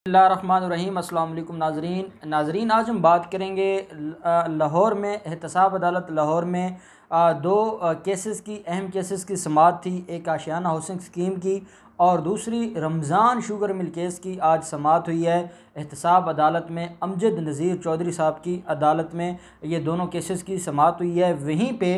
बिस्मिल्लाहिर्रहमानिर्रहीम। अस्सलाम वालेकुम नाज़रीन, आज हम बात करेंगे लाहौर में एहतसाब अदालत लाहौर में दो केसेस की, अहम केसेस की समाअत थी। एक आशियाना हाउसिंग स्कीम की और दूसरी रमज़ान शुगर मिल केस की आज समाअत हुई है एहतसाब अदालत में। अमजद नज़ीर चौधरी साहब की अदालत में ये दोनों केसेस की समाअत हुई है। वहीं पे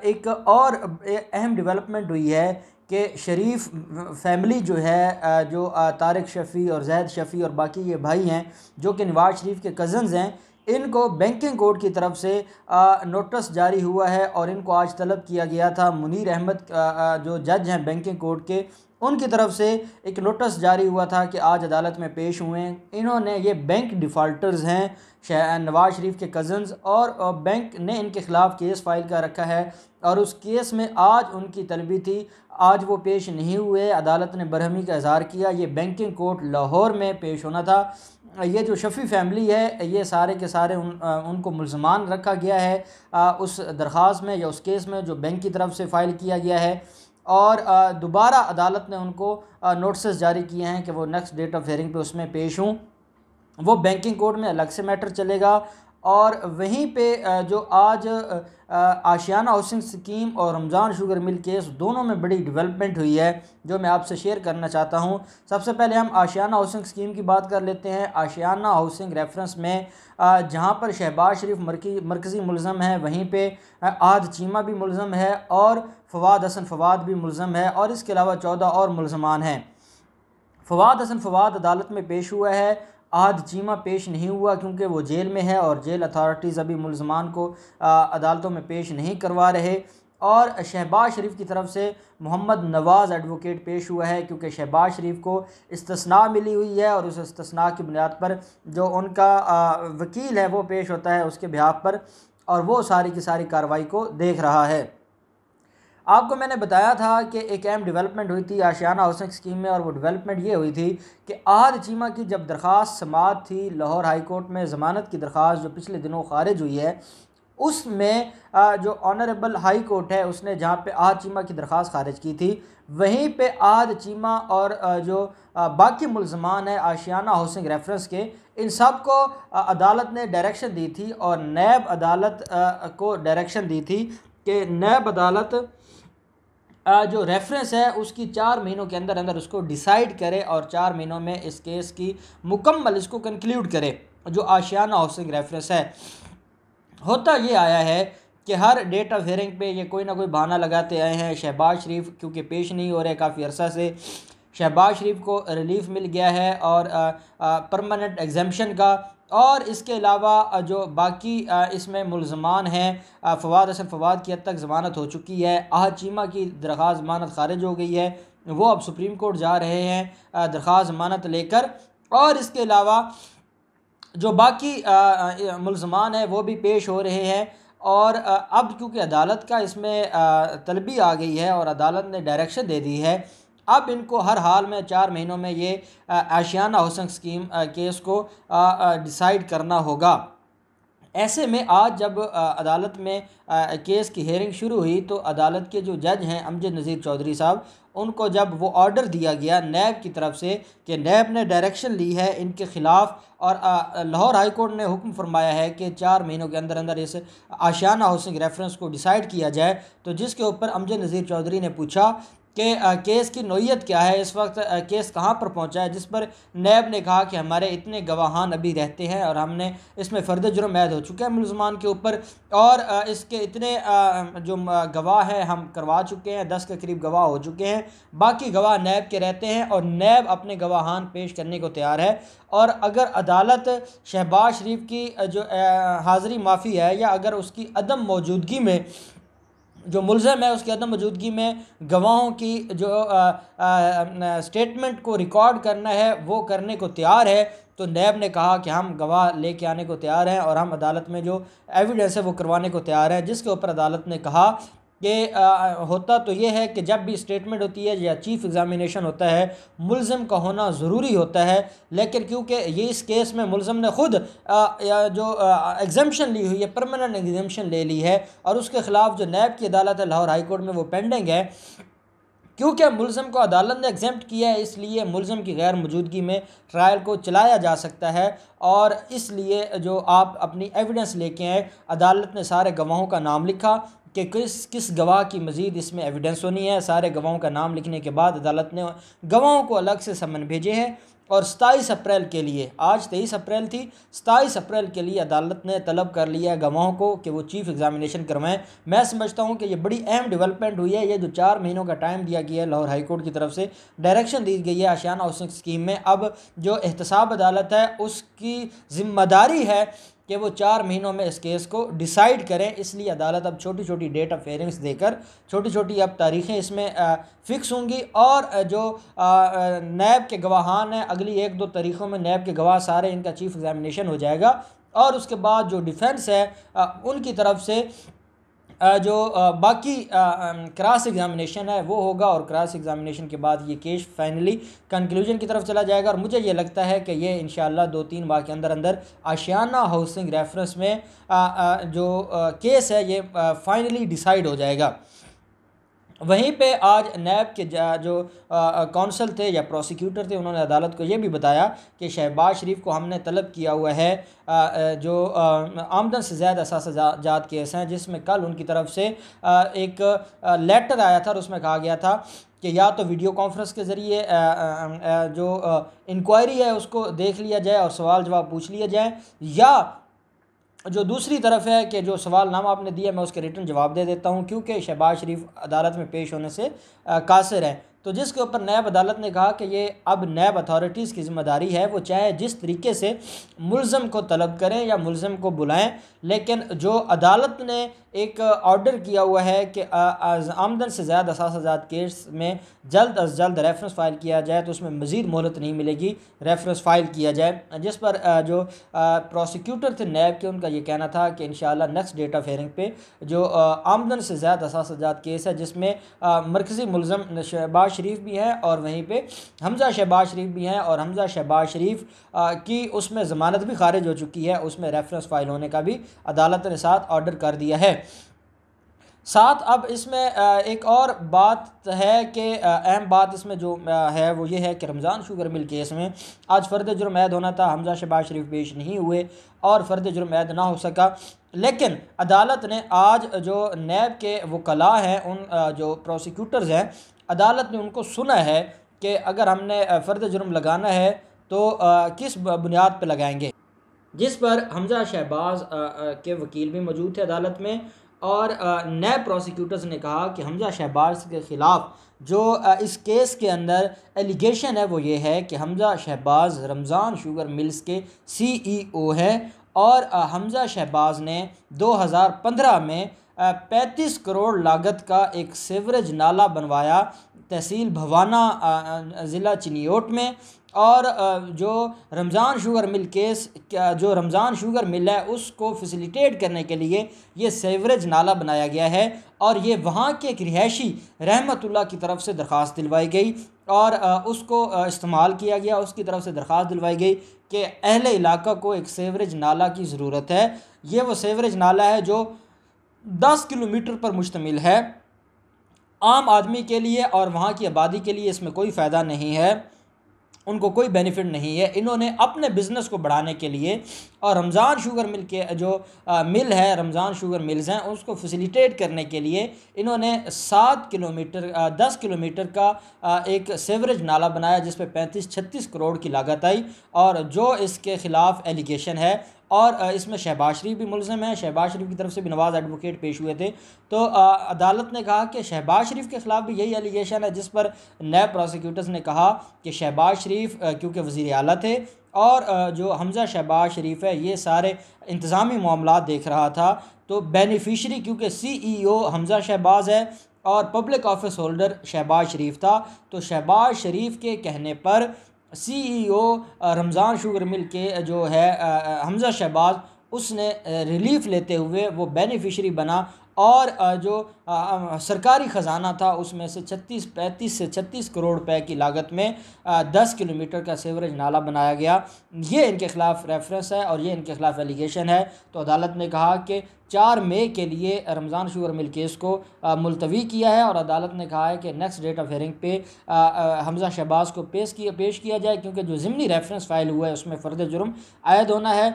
एक और अहम डेवलपमेंट हुई है कि शरीफ फैमिली जो है, जो तारिक शफ़ी और जैद शफ़ी और बाकी ये भाई हैं जो कि नवाज शरीफ के कज़न्स हैं, इनको बैंकिंग कोर्ट की तरफ से नोटिस जारी हुआ है और इनको आज तलब किया गया था। मुनीर अहमद जो जज हैं बैंकिंग कोर्ट के, उनकी तरफ से एक नोटिस जारी हुआ था कि आज अदालत में पेश हुए हैं। इन्होंने ये बैंक डिफ़ाल्टर्स हैं नवाज शरीफ के कज़न्स, और बैंक ने इनके ख़िलाफ़ केस फाइल कर रखा है और उस केस में आज उनकी तलबी थी। आज वो पेश नहीं हुए। अदालत ने बरहमी का इज़हार किया। ये बैंकिंग कोर्ट लाहौर में पेश होना था। ये जो शफ़ी फैमिली है, ये सारे के सारे उनको मुल्ज़मान रखा गया है उस दरख्वास्त में या उस केस में जो बैंक की तरफ से फ़ाइल किया गया है। और दोबारा अदालत ने उनको नोटिस जारी किए हैं कि वो नेक्स्ट डेट ऑफ हियरिंग पे उसमें पेश हों। वो बैंकिंग कोर्ट में अलग से मैटर चलेगा। और वहीं पे जो आज आशियाना हाउसिंग स्कीम और रमज़ान शुगर मिल केस, दोनों में बड़ी डेवलपमेंट हुई है जो मैं आपसे शेयर करना चाहता हूँ। सबसे पहले हम आशियाना हाउसिंग स्कीम की बात कर लेते हैं। आशियाना हाउसिंग रेफरेंस में जहाँ पर शहबाज शरीफ मरकज़ी मुल्ज़म है, वहीं पे आद चीमा भी मुल्ज़म है और फवाद हसन फवाद भी मुल्ज़म है, और इसके अलावा 14 और मुल्ज़मान हैं। फवाद हसन फवाद अदालत में पेश हुआ है, आहद चीमा पेश नहीं हुआ क्योंकि वो जेल में है और जेल अथॉरिटीज़ अभी मुल्ज़मान को अदालतों में पेश नहीं करवा रहे। और शहबाज शरीफ की तरफ से मोहम्मद नवाज़ एडवोकेट पेश हुआ है क्योंकि शहबाज शरीफ को इस्तिस्ना मिली हुई है और उस इस्तिस्ना की बुनियाद पर जो उनका वकील है वो पेश होता है उसके बिहाफ पर, और वो सारी की सारी कार्रवाई को देख रहा है। आपको मैंने बताया था कि एक अहम डेवलपमेंट हुई थी आशियाना हाउसिंग स्कीम में, और वो डेवलपमेंट ये हुई थी कि आहद चीमा की जब दरख्वास्त समाअत थी लाहौर हाई कोर्ट में, ज़मानत की दरख्वास्त जो पिछले दिनों खारिज हुई है, उसमें जो ऑनरेबल हाई कोर्ट है उसने जहाँ पे आहद चीमा की दरख्वास्त खारिज की थी, वहीं पे आहद चीमा और जो बाकी मुल्ज़मान हैं आशियाना हाउसिंग रेफरेंस के, इन सब को अदालत ने डायरेक्शन दी थी और नैब अदालत को डायरेक्शन दी थी कि नैब अदालत जो रेफरेंस है उसकी 4 महीनों के अंदर अंदर उसको डिसाइड करे और 4 महीनों में इस केस की मुकम्मल इसको कंक्लूड करे। जो आशियाना हाउसिंग रेफरेंस है, होता ये आया है कि हर डेट ऑफ हियरिंग पे ये कोई ना कोई बहाना लगाते आए हैं। शहबाज शरीफ क्योंकि पेश नहीं हो रहे काफ़ी अरसा से, शहबाज शरीफ को रिलीफ मिल गया है और परमानेंट एग्जम्पशन का, और इसके अलावा जो बाकी इसमें मुल्ज़मान हैं फवाद हसन फवाद की हद तक ज़मानत हो चुकी है। आहद चीमा की दरख्वास्त ज़मानत खारिज हो गई है, वो अब सुप्रीम कोर्ट जा रहे हैं दरख्वास्त ज़मानत लेकर, और इसके अलावा जो बाकी मुल्ज़मान हैं वो भी पेश हो रहे हैं। और अब क्योंकि अदालत का इसमें तलबी आ गई है और अदालत ने डायरेक्शन दे दी है, अब इनको हर हाल में 4 महीनों में ये आशियाना हाउसिंग स्कीम केस को डिसाइड करना होगा। ऐसे में आज जब अदालत में केस की हेयरिंग शुरू हुई तो अदालत के जो जज हैं अमजद नज़ीर चौधरी साहब, उनको जब वो ऑर्डर दिया गया नैब की तरफ से कि नैब ने डायरेक्शन ली है इनके ख़िलाफ़, और लाहौर हाई कोर्ट ने हुक्म फरमाया है कि 4 महीनों के अंदर अंदर इस आशियाना हाउसिंग रेफरेंस को डिसाइड किया जाए, तो जिसके ऊपर अमजद नज़ीर चौधरी ने पूछा कि केस की नोयत क्या है, इस वक्त केस कहाँ पर पहुँचा है, जिस पर नैब ने कहा कि हमारे इतने गवाहान अभी रहते हैं और हमने इसमें फ़र्द जुर्म ऐद हो चुका है मुल्ज़मान के ऊपर, और इसके इतने जो गवाह हैं हम करवा चुके हैं, 10 के करीब गवाह हो चुके हैं, बाकी गवाह नैब के रहते हैं और नैब अपने गवाहान पेश करने को तैयार है। और अगर अदालत शहबाज शरीफ की जो हाज़री माफ़ी है या अगर उसकी अदम मौजूदगी में, जो मुल्ज़म है उसकी अदम मौजूदगी में गवाहों की जो स्टेटमेंट को रिकॉर्ड करना है वो करने को तैयार है, तो नैब ने कहा कि हम गवाह लेके आने को तैयार हैं और हम अदालत में जो एविडेंस है वो करवाने को तैयार हैं। जिसके ऊपर अदालत ने कहा कि होता तो ये है कि जब भी स्टेटमेंट होती है या चीफ़ एग्ज़ामिनेशन होता है, मुल्ज़म का होना ज़रूरी होता है, लेकिन क्योंकि ये इस केस में मुल्ज़म ने ख़ुद जो एग्जम्पशन ली हुई है, परमानेंट एग्जम्पशन ले ली है, और उसके ख़िलाफ़ जो नैब की अदालत है लाहौर हाई कोर्ट में वो पेंडिंग है, क्योंकि मुलज़म को अदालत ने एग्जेम्प्ट किया है, इसलिए मुलज़म की गैर मौजूदगी में ट्रायल को चलाया जा सकता है। और इसलिए जो आप अपनी एविडेंस लेके आए, अदालत ने सारे गवाहों का नाम लिखा कि किस किस गवाह की मज़ीद इसमें एविडेंस होनी है। सारे गवाहों का नाम लिखने के बाद अदालत ने गवाहों को अलग से समन भेजे हैं और 27 अप्रैल के लिए, आज 23 अप्रैल थी, 27 अप्रैल के लिए अदालत ने तलब कर लिया है गवाहों को कि वो चीफ़ एग्ज़ामिनेशन करवाएं। मैं समझता हूँ कि ये बड़ी अहम डेवलपमेंट हुई है। ये जो 4 महीनों का टाइम दिया गया है, लाहौर हाई कोर्ट की तरफ से डायरेक्शन दी गई है आशियाना हाउसिंग स्कीम में, अब जो एहतसाब अदालत है उसकी ज़िम्मेदारी है कि वो 4 महीनों में इस केस को डिसाइड करें। इसलिए अदालत अब छोटी छोटी डेट ऑफ हेयरिंग्स देकर छोटी छोटी अब तारीखें इसमें फ़िक्स होंगी और जो नैब के गवाहान हैं, अगली 1-2 तारीख़ों में नैब के गवाह सारे इनका चीफ़ एग्ज़ामिनेशन हो जाएगा और उसके बाद जो डिफेंस है उनकी तरफ से जो बाकी क्रॉस एग्ज़ामिनेशन है वो होगा और क्रॉस एग्ज़ामिनेशन के बाद ये केस फाइनली कंक्लूजन की तरफ चला जाएगा। और मुझे ये लगता है कि ये इंशाअल्लाह 2-3 माह के अंदर अंदर आशियाना हाउसिंग रेफरेंस में जो केस है ये फाइनली डिसाइड हो जाएगा। वहीं पे आज नैब के जो कौंसल थे या प्रोसिक्यूटर थे, उन्होंने अदालत को ये भी बताया कि शहबाज शरीफ को हमने तलब किया हुआ है जो आमदन से ज़्यादा असासाजात केस हैं, जिसमें कल उनकी तरफ से एक लेटर आया था और उसमें कहा गया था कि या तो वीडियो कॉन्फ्रेंस के ज़रिए जो इंक्वायरी है उसको देख लिया जाए और सवाल जवाब पूछ लिया जाए, या जो दूसरी तरफ है कि जो सवाल नाम आपने दिया मैं उसके रिटर्न जवाब दे देता हूं, क्योंकि शहबाज शरीफ अदालत में पेश होने से कासिर है। तो जिसके ऊपर नैब अदालत ने कहा कि ये अब नैब अथॉरिटीज़ की ज़िम्मेदारी है, वो चाहे जिस तरीके से मुलज़म को तलब करें या मुलज़म को बुलाएं, लेकिन जो अदालत ने एक ऑर्डर किया हुआ है कि आमदन से ज़्यादा असासाजात केस में जल्द अज जल्द रेफरेंस फ़ाइल किया जाए, तो उसमें मज़ीद मोहलत नहीं मिलेगी, रेफरेंस फ़ाइल किया जाए। जिस पर जो प्रोसिक्यूटर थे नैब के, उनका ये कहना था कि इंशाअल्लाह नेक्स्ट डेट ऑफ हेयरिंग पे जो आमदन से ज़्यादा असासाजात केस है, जिसमें मरकज़ी मुलज़म शहबाज शरीफ भी हैं और वहीं पे हमज़ा शहबाज शरीफ भी हैं, और हमज़ा शहबाज शरीफ की उसमें ज़मानत भी खारिज हो चुकी है, उसमें रेफरेंस फ़ाइल होने का भी अदालत ने साथ ऑर्डर कर दिया है। साथ अब इसमें एक और बात है कि अहम बात इसमें जो है वो ये है कि रमज़ान शुगर मिल केस में आज फ़र्द जुर्म ऐद होना था, हमज़ा शहबाज शरीफ पेश नहीं हुए और फ़र्द जुर्म ऐद ना हो सका। लेकिन अदालत ने आज जो नैब के वकला हैं, उन जो प्रोसिक्यूटर्स हैं, अदालत ने उनको सुना है कि अगर हमने फ़र्द जुर्म लगाना है तो किस बुनियाद पर लगाएंगे, जिस पर हमज़ा शहबाज के वकील भी मौजूद थे अदालत में। और नैब प्रोसिक्यूटर्स ने कहा कि हमज़ा शहबाज के ख़िलाफ़ जो इस केस के अंदर एलिगेशन है वो ये है कि हमज़ा शहबाज रमज़ान शुगर मिल्स के CEO हैं और हमज़ा शहबाज ने 2015 में 35 करोड़ लागत का एक सीवरेज नाला बनवाया तहसील भवाना ज़िला चिनियोट में। और जो रमज़ान शुगर मिल केस, जो रमज़ान शुगर मिल है उसको फैसिलिटेट करने के लिए ये सीवरेज नाला बनाया गया है और ये वहाँ के एक रिहायशी रहमतुल्लाह की तरफ से दरख्वास्त दिलवाई गई और उसको इस्तेमाल किया गया। उसकी तरफ से दरख्वास्त दिलवाई गई कि अहले इलाका को एक सीवरेज नाला की ज़रूरत है। ये वो सीवरेज नाला है जो 10 किलोमीटर पर मुश्तमिल है आम आदमी के लिए, और वहाँ की आबादी के लिए इसमें कोई फ़ायदा नहीं है, उनको कोई बेनिफिट नहीं है। इन्होंने अपने बिज़नेस को बढ़ाने के लिए और रमज़ान शुगर मिल के जो मिल है, रमज़ान शुगर मिल्स हैं, उसको फैसिलिटेट करने के लिए इन्होंने 7 किलोमीटर 10 किलोमीटर का एक सीवरेज नाला बनाया जिस पर 35-36 करोड़ की लागत आई और जो इसके ख़िलाफ़ एलिगेशन है। और इसमें शहबाज शरीफ भी मुलज़म है, शहबाज शरीफ की तरफ से भी नवाज़ एडवोकेट पेश हुए थे। तो अदालत ने कहा कि शहबाज शरीफ के ख़िलाफ़ भी यही एलिगेशन है, जिस पर नैब प्रोसिक्यूटर्स ने कहा कि शहबाज शरीफ क्योंकि वज़ीर आला थे और जो हमज़ा शहबाज शरीफ है ये सारे इंतज़ामी मामलात देख रहा था, तो बेनिफिशरी क्योंकि CEO हमज़ा शहबाज है और पब्लिक ऑफिस होल्डर शहबाज शरीफ था, तो शहबाज शरीफ के कहने पर CEO रमज़ान शुगर मिल के जो है हमज़ा शहबाज, उसने रिलीफ़ लेते हुए वो बेनिफिशरी बना और जो सरकारी ख़जाना था उसमें से 35 से 36 करोड़ रुपए की लागत में 10 किलोमीटर का सीवरेज नाला बनाया गया। ये इनके ख़िलाफ़ रेफरेंस है और ये इनके ख़िलाफ़ एलिगेशन है। तो अदालत ने कहा कि 4 मई के लिए रमज़ान शुगर मिल केस को मुलतवी किया है और अदालत ने कहा है कि नेक्स्ट डेट ऑफ हेयरिंग पे हमज़ा शहबाज को पेश किया जाए, क्योंकि जो ज़िमनी रेफरेंस फ़ाइल हुआ है उसमें फ़र्द जुर्म आयद होना है।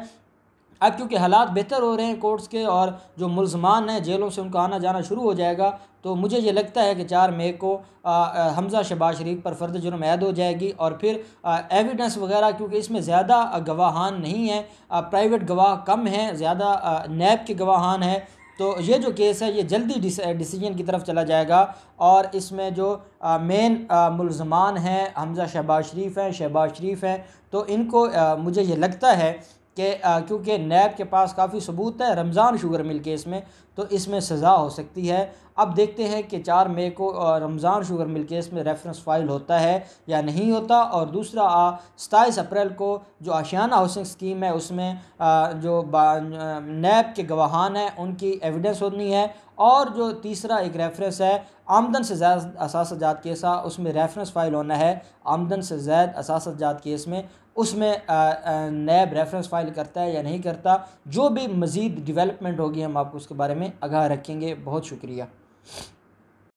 अब क्योंकि हालात बेहतर हो रहे हैं कोर्ट्स के और जो मुल्ज़मान हैं जेलों से उनका आना जाना शुरू हो जाएगा, तो मुझे ये लगता है कि 4 मई को हमज़ा शहबाज शरीफ पर फ़र्द जुर्म ऐड हो जाएगी। और फिर एविडेंस वगैरह, क्योंकि इसमें ज़्यादा गवाहान नहीं हैं, प्राइवेट गवाह कम हैं, ज़्यादा नैब के गवाहान हैं, तो ये जो केस है ये जल्दी डिसीजन की तरफ चला जाएगा। और इसमें जो मेन मुल्ज़मान हैं हमज़ा शहबाज शरीफ हैं, तो इनको मुझे ये लगता है कि क्योंकि नैब के पास काफ़ी सबूत है रमज़ान शुगर मिल केस में, तो इसमें सज़ा हो सकती है। अब देखते हैं कि 4 मई को रमज़ान शुगर मिल केस में रेफरेंस फ़ाइल होता है या नहीं होता। और दूसरा 27 अप्रैल को जो आशियाना हाउसिंग स्कीम है उसमें जो नैब के गवाहान हैं उनकी एविडेंस होनी है। और जो तीसरा एक रेफरेंस है आमदन से ज़्यादा असासजात केस, उसमें रेफरेंस फ़ाइल होना है आमदन से ज़्यादा असासजात केस में, उसमें नैब रेफरेंस फ़ाइल करता है या नहीं करता। जो भी मज़ीद डेवलपमेंट होगी हम आपको उसके बारे में आगाह रखेंगे। बहुत शुक्रिया।